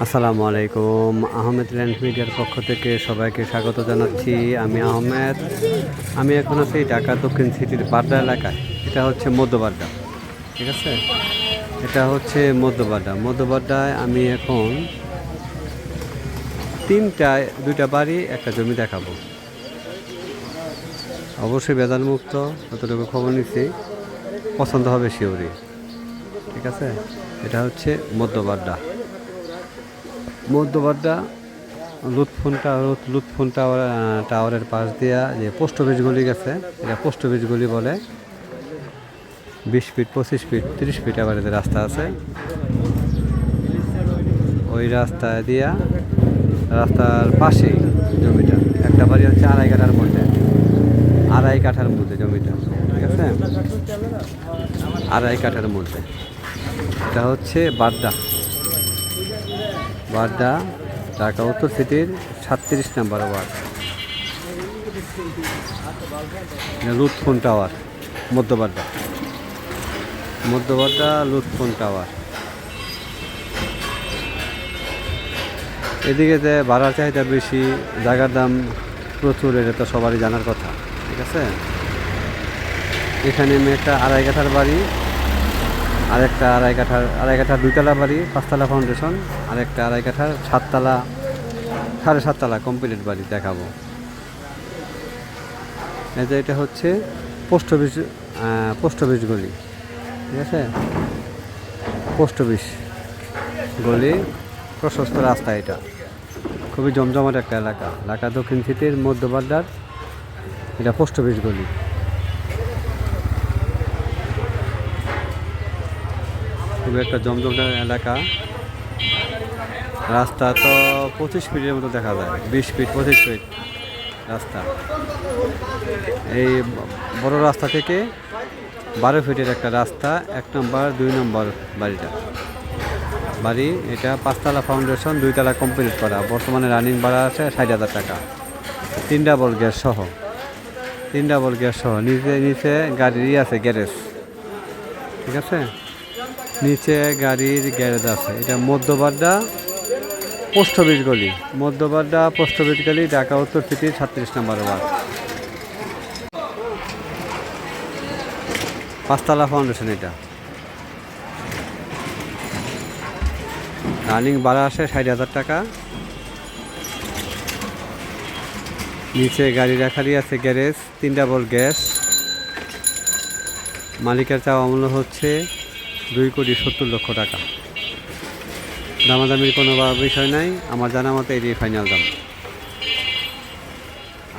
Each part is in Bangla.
আসসালামু আলাইকুম। আহমেদ ল্যান্ড মিডিয়ার পক্ষ থেকে সবাইকে স্বাগত জানাচ্ছি। আমি আহমেদ। আমি এখন আছি ঢাকা দক্ষিণ সিটির বাড্ডা এলাকায়। এটা হচ্ছে মধ্যবাড্ডা, ঠিক আছে? এটা হচ্ছে মধ্যবাড্ডায় আমি এখন দুইটা বাড়ি একটা জমি দেখাবো। অবশ্যই বেদাল মুক্ত, যতটুকু খবর নিচ্ছি পছন্দ হবে শিওরি, ঠিক আছে? এটা হচ্ছে মধ্যবাড্ডা লুৎফুন টাওয়ারের পাশ দিয়া যে পোস্ট অফিস গলি গেছে, এটা পোস্ট অফিস গলি বলে। 20 ফিট 25 ফিট 30 ফিট আবার এদের রাস্তা আছে। ওই রাস্তা দিয়া রাস্তার পাশেই জমিটা। একটা বাড়ি হচ্ছে আড়াই কাঠার মধ্যে জমিটা, ঠিক আছে? আড়াই কাঠার মধ্যে। এটা হচ্ছে বাড্ডা ঢাকা উত্তর সিটির 37 number ward. Lutfun tower, Madhyabadda Lutfun tower. এদিকে যে ভাড়ার চাহিদা বেশি, জায়গার দাম প্রচুর, এটা তো সবারই জানার কথা, ঠিক আছে? এখানে আমি একটা আড়াই কাঠার বাড়ি, আরেকটা আড়াই কাঠার 2তলা বাড়ি, 5তলা ফাউন্ডেশন, আরেকটা আড়াই কাঠার 7তলা 7.5 তলা কমপ্লিট বাড়ি দেখাবো। এই যে এটা হচ্ছে পোস্ট অফিস গলি, ঠিক আছে? পোস্ট অফিস গলি, প্রশস্ত রাস্তা। এটা খুবই জমজমাট একটা এলাকা, ঢাকা দক্ষিণ সিটির মধ্যবাড্ডার এটা পোস্ট অফিস গলি। খুবই একটা জমজমাট এলাকা। রাস্তা তো 25 ফিটের মতো দেখা যায়, 20 ফিট 25 ফিট রাস্তা। এই বড় রাস্তা থেকে 12 ফিটের একটা রাস্তা, 1 নম্বর 2 নম্বর বাড়ি। এটা 5তলা ফাউন্ডেশন, 2তলা কমপ্লিট করা। বর্তমানে রানিং ভাড়া আছে 60,000 টাকা, 3 ডাবল গ্যাস সহ। নিচে গাড়িরই আছে গ্যারেজ, ঠিক আছে? নিচে গাড়ির গ্যারেজ আছে। এটা মধ্যবাড্ডা পোস্ট অফিস গলি, ঢাকা উত্তর সিটির 36 নম্বর ওয়ার্ড। 5তলা ফাউন্ডেশন। এটা রানিং ভাড়া আসে 60,000 টাকা। নিচে গাড়ি রাখারই আছে গ্যারেজ, 3 ডাবল গ্যাস। মালিকের চাওয়া মূল্য হচ্ছে 2,70,00,000 টাকা। দামাদামির কোনো বিষয় নাই, আমার জানা মতো এটাই ফাইনাল দাম।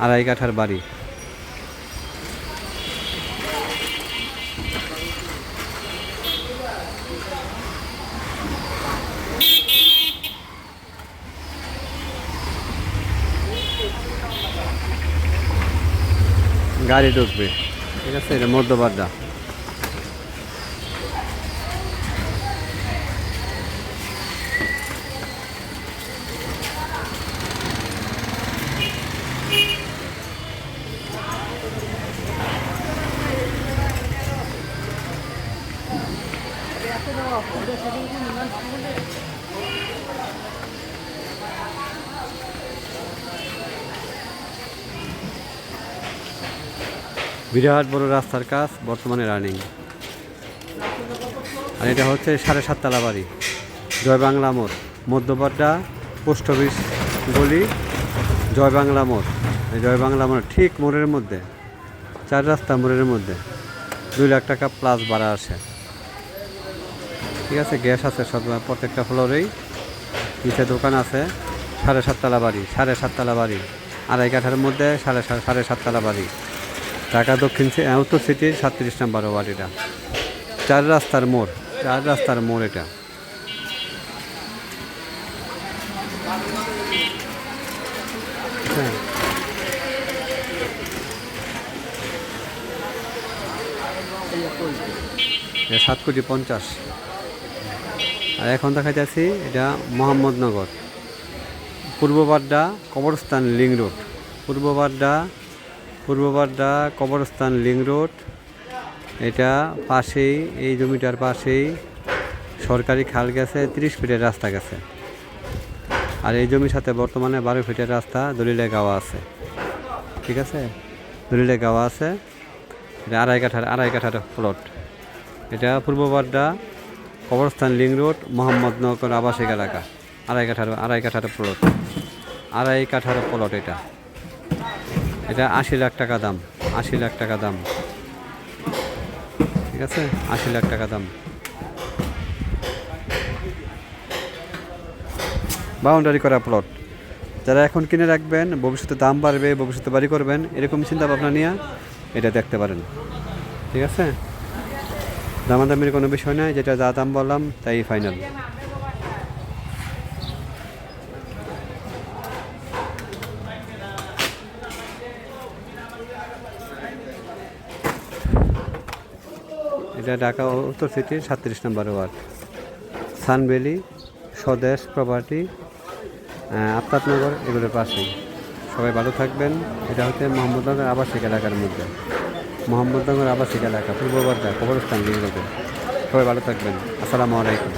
আড়াই কাঠার বাড়ি। গাড়ি ঢুকবে, ঠিক আছে? এটা মধ্যবাড্ডা। বিরাট বড় রাস্তার কাজ বর্তমানে রানিং। আর এটা হচ্ছে 7.5 তলা বাড়ি, জয় বাংলা মোড়, মধ্যবাড্ডা পোস্ট অফিস গলি, জয় বাংলা মোড়। এই জয় বাংলা মোড় ঠিক মোড়ের মধ্যে, 4 রাস্তা মোড়ের মধ্যে। 2 লাখ টাকা প্লাস ভাড়া আসে, ঠিক আছে? গ্যাস আছে সব প্রত্যেকটা ফ্লোরেই। নিচে দোকান আছে। 7.5 তলা বাড়ি, আড়াই কাঠার মধ্যে 7.5 তলা বাড়ি। ঢাকা দক্ষিণ উত্তর সিটির 37 নম্বর ওয়ার্ড। এটা 4 রাস্তার মোড় এটা। হ্যাঁ, 7,50,00,000। আর এখন দেখা যাচ্ছে এটা মোহাম্মদনগর, পূর্ববাড্ডা কবরস্থান লিং রোড। এটা পাশেই, এই জমিটার পাশেই সরকারি খাল গেছে, 30 ফিটের রাস্তা গেছে। আর এই জমির সাথে বর্তমানে 12 ফিটের রাস্তা দলিলে গাওয়া আছে, ঠিক আছে, দলিলে গাওয়া আছে। এটা আড়াই কাঠার প্লট। এটা পূর্ব বাড্ডা কবরস্থান লিং রোড মোহাম্মদনগর আবাসিক এলাকা। আড়াই কাঠার প্লট, আড়াই কাঠার প্লট। এটা 80 লাখ টাকা দাম, 80 লাখ টাকা দাম, ঠিক আছে, 80 লাখ টাকা দাম। বাউন্ডারি করা প্লট। যারা এখন কিনে রাখবেন, ভবিষ্যতে দাম বাড়বে, ভবিষ্যতে বাড়ি করবেন, এরকম চিন্তা ভাবনা নিয়ে এটা দেখতে পারেন, ঠিক আছে। দামাদামির কোনো বিষয় নাই, যেটা যা দাম বললাম তাই ফাইনাল। এটা ঢাকা উত্তর সিটির 37 নম্বর ওয়ার্ড, সানভ্যালি, স্বদেশ প্রপার্টি, আফতাবনগর, এগুলোর পাশেই। সবাই ভালো থাকবেন। এটা হচ্ছে মোহাম্মদনগর আবাসিক এলাকার মধ্যে, মোহাম্মদনগর আবাসিক এলাকা, পূর্ব বাড্ডা কবরস্থান লিং রোডে। সবাই ভালো থাকবেন। আসসালামু আলাইকুম।